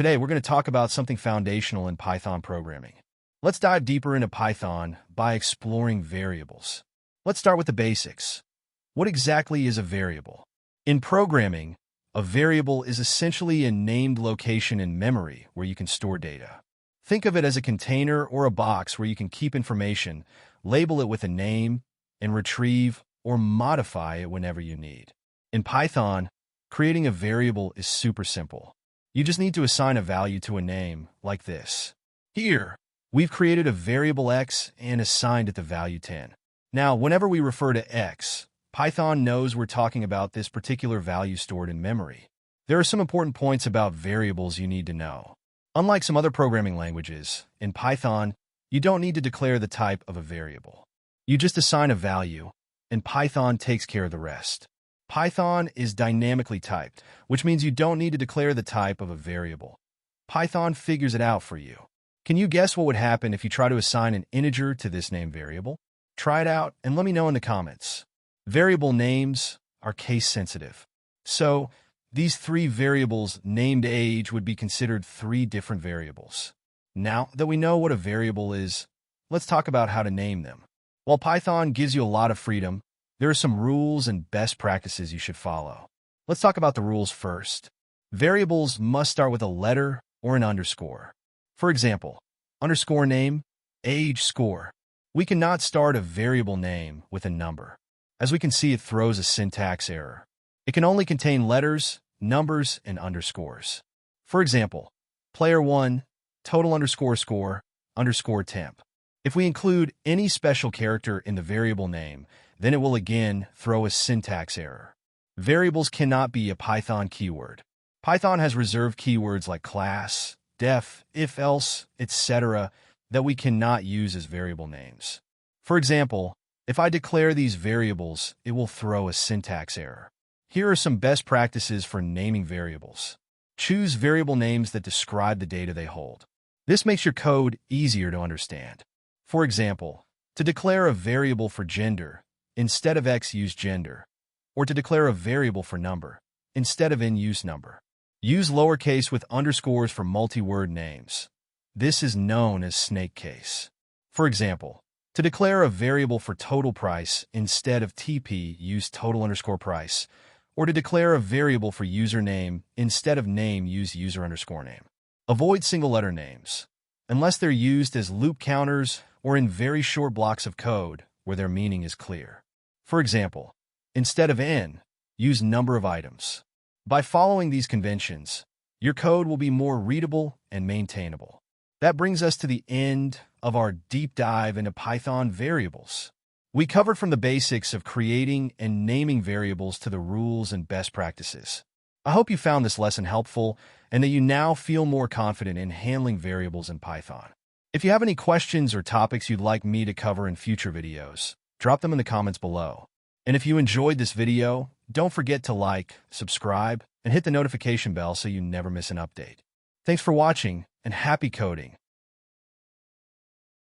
Today, we're going to talk about something foundational in Python programming. Let's dive deeper into Python by exploring variables. Let's start with the basics. What exactly is a variable? In programming, a variable is essentially a named location in memory where you can store data. Think of it as a container or a box where you can keep information, label it with a name, and retrieve or modify it whenever you need. In Python, creating a variable is super simple. You just need to assign a value to a name, like this. Here, we've created a variable x and assigned it the value 10. Now, whenever we refer to x, Python knows we're talking about this particular value stored in memory. There are some important points about variables you need to know. Unlike some other programming languages, in Python, you don't need to declare the type of a variable. You just assign a value, and Python takes care of the rest. Python is dynamically typed, which means you don't need to declare the type of a variable. Python figures it out for you. Can you guess what would happen if you try to assign an integer to this name variable? Try it out and let me know in the comments. Variable names are case-sensitive. So, these three variables named age would be considered three different variables. Now that we know what a variable is, let's talk about how to name them. While Python gives you a lot of freedom, there are some rules and best practices you should follow. Let's talk about the rules first. Variables must start with a letter or an underscore. For example, underscore name, age score. We cannot start a variable name with a number. As we can see, it throws a syntax error. It can only contain letters, numbers, and underscores. For example, player1, total underscore score, underscore temp. If we include any special character in the variable name, then it will again throw a syntax error. Variables cannot be a Python keyword. Python has reserved keywords like class, def, if else, etc. that we cannot use as variable names. For example, if I declare these variables, it will throw a syntax error. Here are some best practices for naming variables. Choose variable names that describe the data they hold. This makes your code easier to understand. For example, to declare a variable for gender, instead of x use gender, or to declare a variable for number, instead of use number. Use lowercase with underscores for multi-word names. This is known as snake case. For example, to declare a variable for total price instead of TP, use total underscore price, or to declare a variable for username instead of name, use user underscore name. Avoid single-letter names, unless they're used as loop counters or in very short blocks of code where their meaning is clear. For example, instead of n, use number of items. By following these conventions, your code will be more readable and maintainable. That brings us to the end of our deep dive into Python variables. We covered from the basics of creating and naming variables to the rules and best practices. I hope you found this lesson helpful and that you now feel more confident in handling variables in Python. If you have any questions or topics you'd like me to cover in future videos, drop them in the comments below. And if you enjoyed this video, don't forget to like, subscribe, and hit the notification bell so you never miss an update. Thanks for watching, and happy coding!